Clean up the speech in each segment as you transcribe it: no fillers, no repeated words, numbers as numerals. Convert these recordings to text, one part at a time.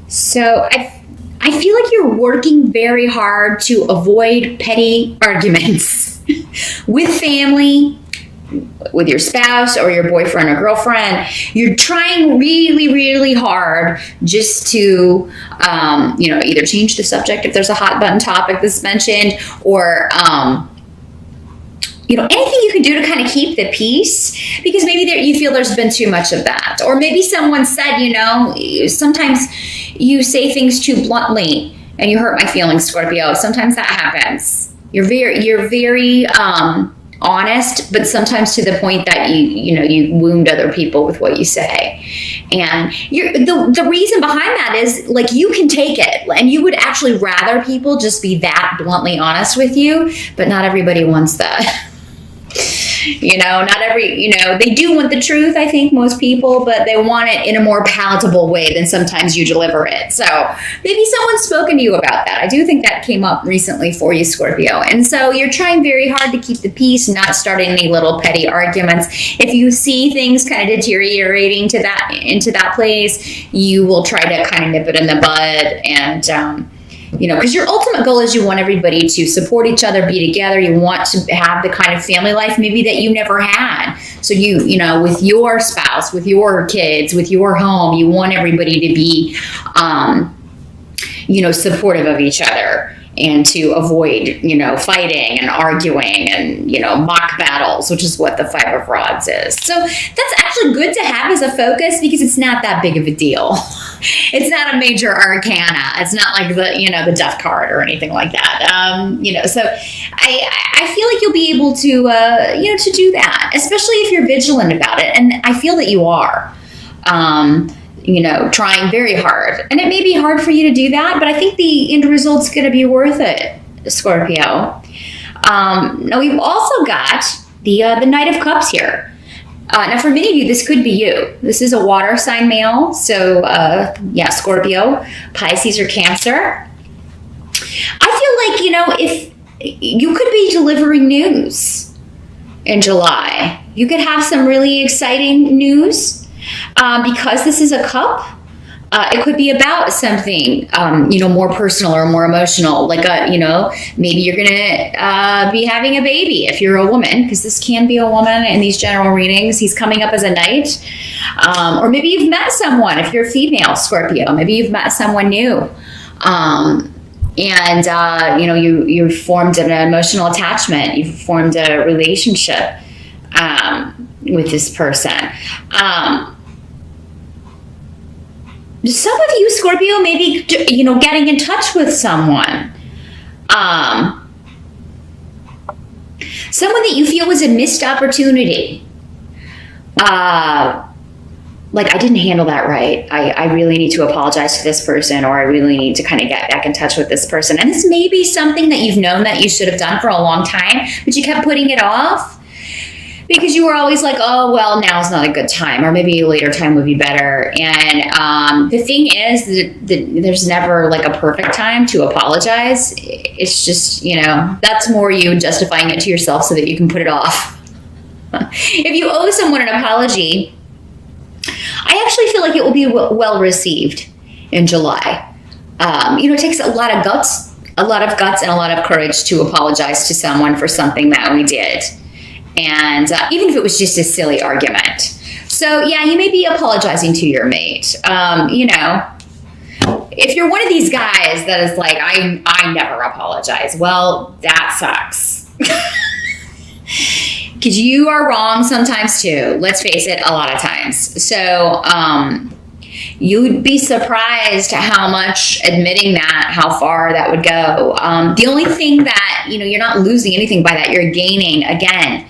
So I feel like you're working very hard to avoid petty arguments with family, with your spouse or your boyfriend or girlfriend. You're trying really, really hard just to, either change the subject if there's a hot button topic that's mentioned, or, anything you can do to kind of keep the peace, because maybe you feel there's been too much of that. Or maybe someone said, sometimes you say things too bluntly and you hurt my feelings, Scorpio. Sometimes that happens. You're very honest, but sometimes to the point that you wound other people with what you say. And the reason behind that is, like, you can take it, and you would actually rather people just be that bluntly honest with you, but not everybody wants that. They do want the truth, I think, most people, but they want it in a more palatable way than sometimes you deliver it. So maybe someone's spoken to you about that. I do think that came up recently for you, Scorpio. And so you're trying very hard to keep the peace, not starting any little petty arguments. If you see things kind of deteriorating into that place, you will try to kind of nip it in the bud. And, because your ultimate goal is you want everybody to support each other, be together. You want to have the kind of family life maybe that you never had. So with your spouse, with your kids, with your home, you want everybody to be, supportive of each other, and to avoid, fighting and arguing and, mock battles, which is what the Five of Rods is. So that's actually good to have as a focus, because it's not that big of a deal. It's not a major arcana. It's not like the death card or anything like that. So I feel like you'll be able to, to do that, especially if you're vigilant about it. And I feel that you are. Trying very hard. And it may be hard for you to do that, but I think the end result's going to be worth it, Scorpio. Now, we've also got the Knight of Cups here. Now, for many of you, this could be you. This is a water sign male. So, Scorpio, Pisces, or Cancer. I feel like, if you could be delivering news in July. You could have some really exciting news. Because this is a cup, it could be about something, more personal or more emotional. Like, maybe you're going to be having a baby if you're a woman, because this can be a woman in these general readings. He's coming up as a knight. Or maybe you've met someone if you're female, Scorpio. Maybe you've met someone new. You've formed an emotional attachment. You've formed a relationship with this person. Some of you, Scorpio, maybe, getting in touch with someone. Someone that you feel was a missed opportunity. I didn't handle that right. I really need to apologize to this person, or I really need to kind of get back in touch with this person. And this may be something that you've known that you should have done for a long time, but you kept putting it off. Because you were always like, oh, well, now's not a good time, or maybe a later time would be better. And the thing is that there's never like a perfect time to apologize. It's just, that's more you justifying it to yourself so that you can put it off. If you owe someone an apology, I actually feel like it will be well received in July. It takes a lot of guts and a lot of courage to apologize to someone for something that we did. And even if it was just a silly argument. So, you may be apologizing to your mate. If you're one of these guys that is like, I never apologize, well, that sucks. Because you are wrong sometimes too. Let's face it, a lot of times. So, you'd be surprised how much admitting that, how far that would go. The only thing that, you're not losing anything by that. You're gaining, again,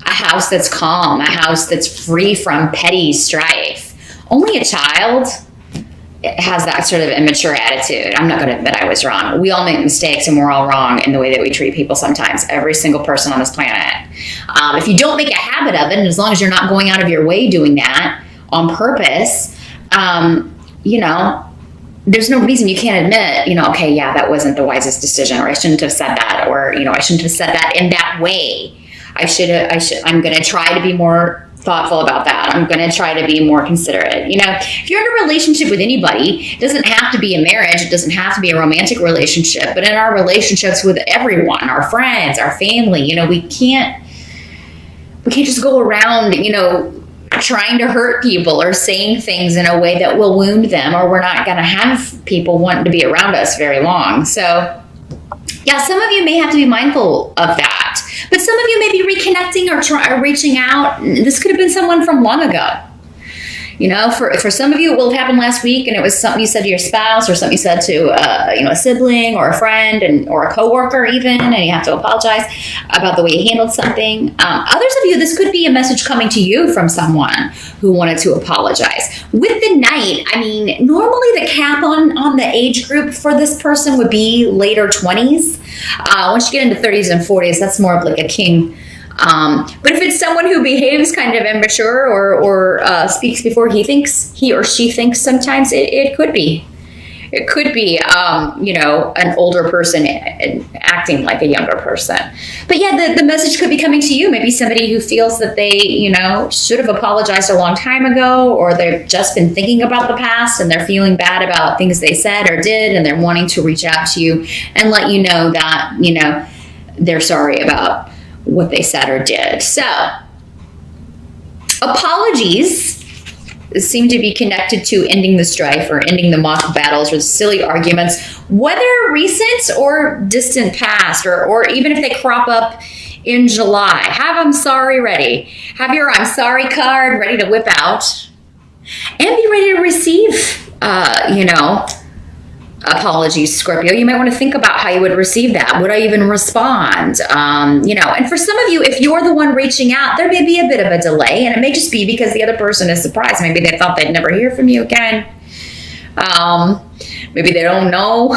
a house that's calm, a house that's free from petty strife. Only a child has that sort of immature attitude. I'm not going to admit I was wrong. We all make mistakes, and we're all wrong in the way that we treat people sometimes. Every single person on this planet. If you don't make a habit of it, and as long as you're not going out of your way doing that on purpose, there's no reason you can't admit, okay, that wasn't the wisest decision, or I shouldn't have said that, or, I shouldn't have said that in that way. I'm going to try to be more thoughtful about that. I'm going to try to be more considerate. You know, if you're in a relationship with anybody, it doesn't have to be a marriage. It doesn't have to be a romantic relationship. But in our relationships with everyone, our friends, our family, you know, we can't just go around, you know, trying to hurt people or saying things in a way that will wound them, or we're not going to have people wanting to be around us very long. So, yeah, some of you may have to be mindful of that. But some of you may be reconnecting or reaching out. This could have been someone from long ago. You know, for some of you, it will have happened last week, and it was something you said to your spouse, or something you said to you know, a sibling or a friend, or a coworker even, and you have to apologize about the way you handled something. Others of you, this could be a message coming to you from someone who wanted to apologize. With the Knight, I mean, normally the cap on the age group for this person would be later 20s. Once you get into 30s and 40s, that's more of like a king. But if it's someone who behaves kind of immature or speaks before he or she thinks, sometimes it could be. It could be, you know, an older person acting like a younger person. But yeah, the message could be coming to you. Maybe somebody who feels that they, you know, should have apologized a long time ago, or they've just been thinking about the past and they're feeling bad about things they said or did, and they're wanting to reach out to you and let you know that, you know, they're sorry about what they said or did. So, apologies seem to be connected to ending the strife or ending the mock battles or silly arguments, whether recent or distant past, or even if they crop up in July. Have I'm sorry ready. Have your I'm sorry card ready to whip out, and be ready to receive, you know, apologies, Scorpio. You might want to think about how you would receive that. Would I even respond? You know, and for some of you, if you're the one reaching out, there may be a bit of a delay, and it may just be because the other person is surprised. Maybe they thought they'd never hear from you again. Maybe they don't know.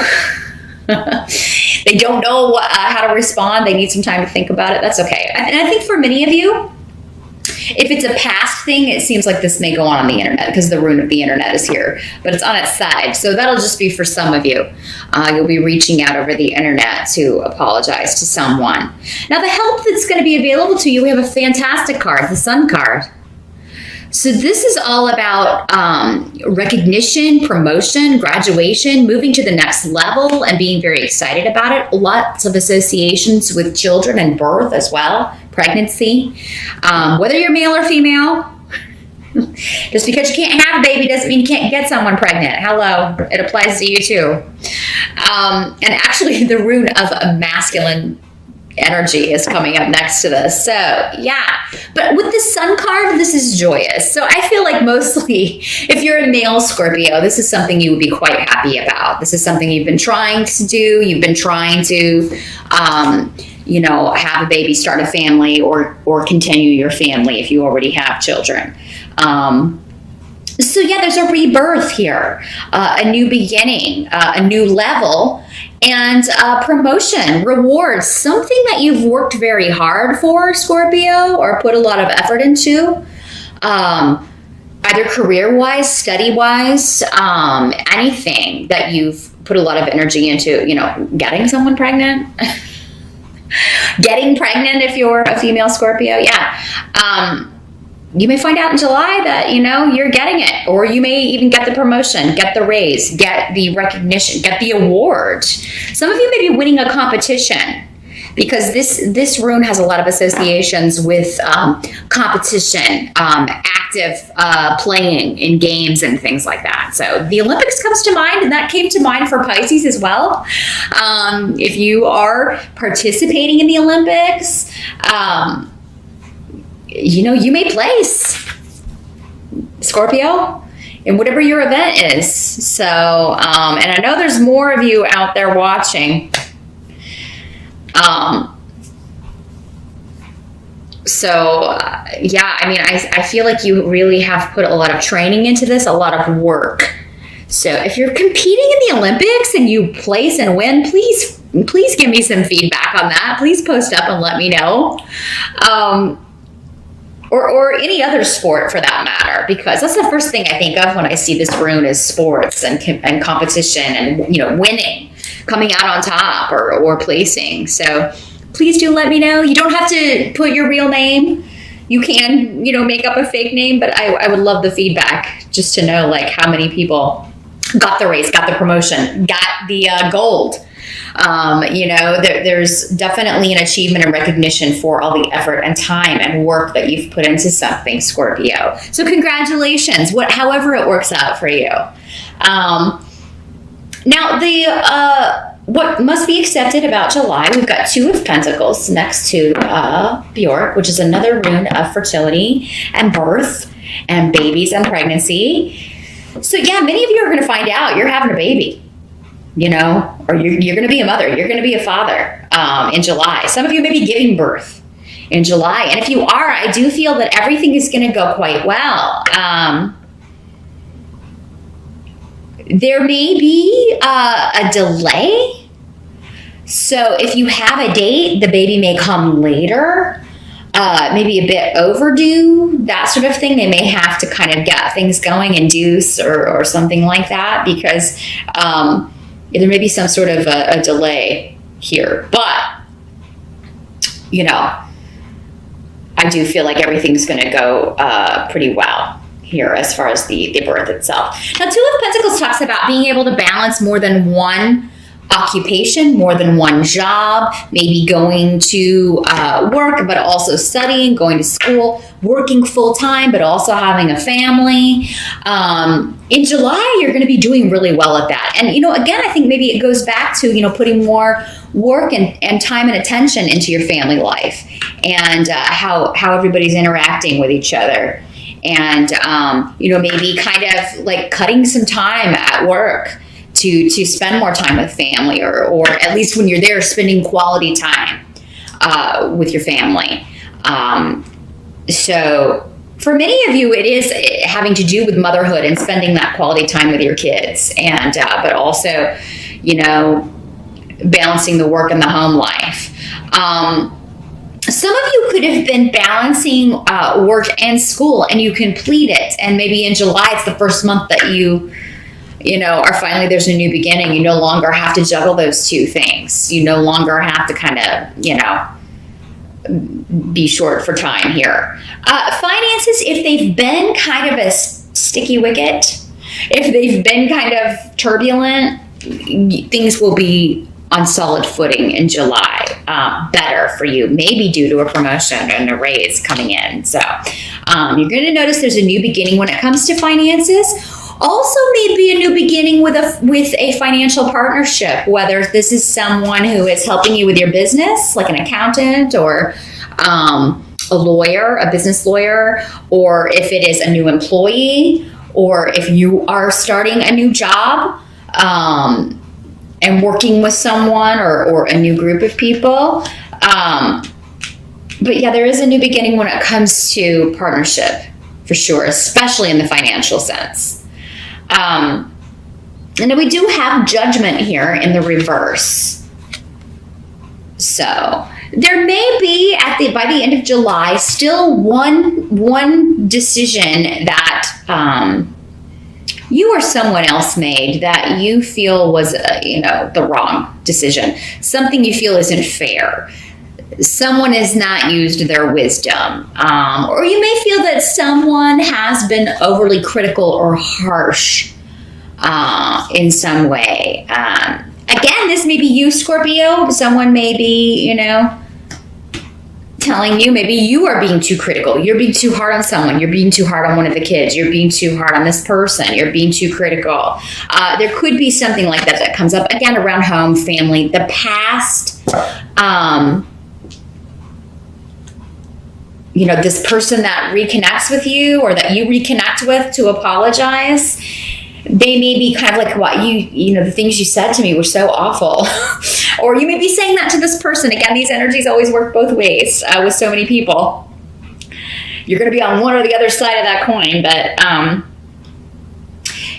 They don't know how to respond. They need some time to think about it. That's okay. And I think for many of you, if it's a past thing, it seems like this may go on the internet because the rune of the internet is here, but it's on its side. So that'll just be for some of you. You'll be reaching out over the internet to apologize to someone. Now, the help that's going to be available to you, we have a fantastic card, the Sun card. So this is all about recognition, promotion, graduation, moving to the next level, and being very excited about it. Lots of associations with children and birth as well, pregnancy. Whether you're male or female, just because you can't have a baby doesn't mean you can't get someone pregnant. Hello, it applies to you too. And actually, the rune of a masculine energy is coming up next to this. So yeah, but with the Sun card, this is joyous. So I feel like mostly if you're a male Scorpio, this is something you would be quite happy about. This is something you've been trying to do. You've been trying to, you know, have a baby, start a family, or continue your family if you already have children. So yeah, there's a rebirth here, a new beginning, a new level, and promotion, rewards, something that you've worked very hard for, Scorpio, or put a lot of effort into, either career-wise, study-wise, anything that you've put a lot of energy into, you know, getting someone pregnant, getting pregnant if you're a female Scorpio, yeah. You may find out in July that, you know, you're getting it, or you may even get the promotion, get the raise, get the recognition, get the award. Some of you may be winning a competition, because this rune has a lot of associations with competition, active playing in games and things like that. So the Olympics comes to mind, and that came to mind for Pisces as well. If you are participating in the Olympics, you know, you may place, Scorpio, in whatever your event is. So, and I know there's more of you out there watching. Yeah, I mean, I feel like you really have put a lot of training into this, a lot of work. So if you're competing in the Olympics and you place and win, please give me some feedback on that. Please post up and let me know. Or any other sport for that matter, because that's the first thing I think of when I see this rune is sports and competition and, you know, winning, coming out on top or placing. So please do let me know. You don't have to put your real name. You can, make up a fake name, but I would love the feedback just to know like how many people got the raise, got the promotion, got the gold. There's definitely an achievement and recognition for all the effort and time and work that you've put into something, Scorpio. So congratulations, however it works out for you. Now, what must be accepted about July, we've got Two of Pentacles next to Bjork, which is another rune of fertility and birth and babies and pregnancy. So yeah, many of you are going to find out you're having a baby, or you're going to be a mother, you're going to be a father in July. Some of you may be giving birth in July. And if you are, I do feel that everything is going to go quite well. There may be a delay. So if you have a date, the baby may come later, maybe a bit overdue, that sort of thing. They may have to kind of get things going, induce or something like that, because there may be some sort of a delay here. But, I do feel like everything's going to go pretty well here as far as the birth itself. Now, Two of Pentacles talks about being able to balance more than one occupation, more than one job, maybe going to work, but also studying, going to school, working full-time, but also having a family. In July, you're going to be doing really well at that. And, again, I think maybe it goes back to, putting more work and time and attention into your family life and how everybody's interacting with each other. And, maybe kind of like cutting some time at work to spend more time with family, or at least when you're there, spending quality time with your family. So for many of you, it is having to do with motherhood and spending that quality time with your kids, and but also, balancing the work and the home life. Some of you could have been balancing work and school, and you complete it. And maybe in July, it's the first month that you are finally, there's a new beginning. You no longer have to juggle those two things. You no longer have to kind of, be short for time here. Finances, if they've been kind of a sticky wicket, if they've been kind of turbulent, things will be on solid footing in July, better for you, maybe due to a promotion and a raise coming in. So you're going to notice there's a new beginning when it comes to finances. Also, maybe a new beginning with a financial partnership, whether this is someone who is helping you with your business, like an accountant or a lawyer, a business lawyer, or if it is a new employee, or if you are starting a new job, and working with someone or a new group of people. But yeah, there is a new beginning when it comes to partnership, for sure, especially in the financial sense. And then we do have Judgment here in the reverse. So there may be by the end of July still one decision that you or someone else made that you feel was, the wrong decision. Something you feel isn't fair. Someone has not used their wisdom. Or you may feel that someone has been overly critical or harsh in some way. Again, this may be you, Scorpio. Someone may be, telling you maybe you are being too critical. You're being too hard on someone. You're being too hard on one of the kids. You're being too hard on this person. You're being too critical. There could be something like that comes up, again, around home, family, the past. This person that reconnects with you or that you reconnect with to apologize. They may be kind of like, what the things you said to me were so awful. Or you may be saying that to this person. Again, these energies always work both ways with so many people. You're going to be on one or the other side of that coin. But,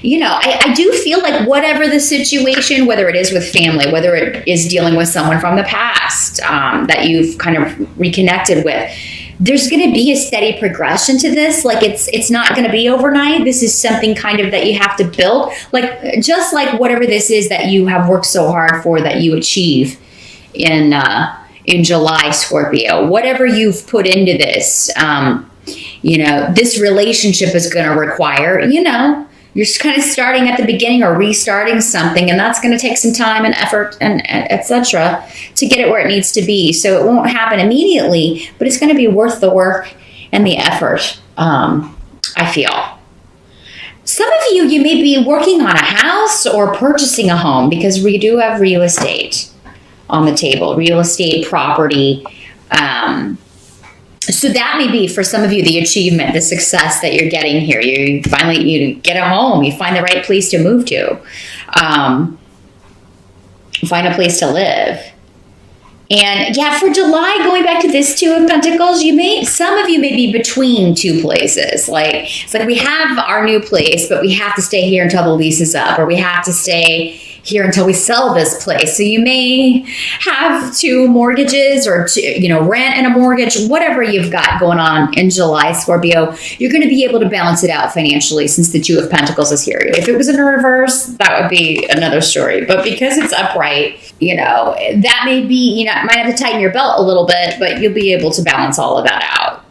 I do feel like whatever the situation, whether it is with family, whether it is dealing with someone from the past that you've kind of reconnected with, there's going to be a steady progression to this. Like it's not going to be overnight. This is something kind of that you have to build, just like whatever this is that you have worked so hard for, that you achieve in in July, Scorpio. Whatever you've put into this, you know, this relationship is going to require, you know, you're just kind of starting at the beginning or restarting something, and that's going to take some time and effort and etc. to get it where it needs to be. So it won't happen immediately, but it's going to be worth the work and the effort, I feel. Some of you, you may be working on a house or purchasing a home, because we do have real estate on the table, real estate, property. So that may be for some of you the achievement, the success that you're getting here. You finally, you get a home, you find the right place to move to, find a place to live. And yeah, for July, going back to this Two of Pentacles, some of you may be between two places. Like, it's like we have our new place, but we have to stay here until the lease is up, or we have to stay here until we sell this place. So you may have two mortgages, or two, you know, rent and a mortgage, whatever you've got going on in July, Scorpio. You're going to be able to balance it out financially, since the Two of Pentacles is here. If it was in reverse, that would be another story. But because it's upright, you know, that may be, you know, might have to tighten your belt a little bit, but you'll be able to balance all of that out.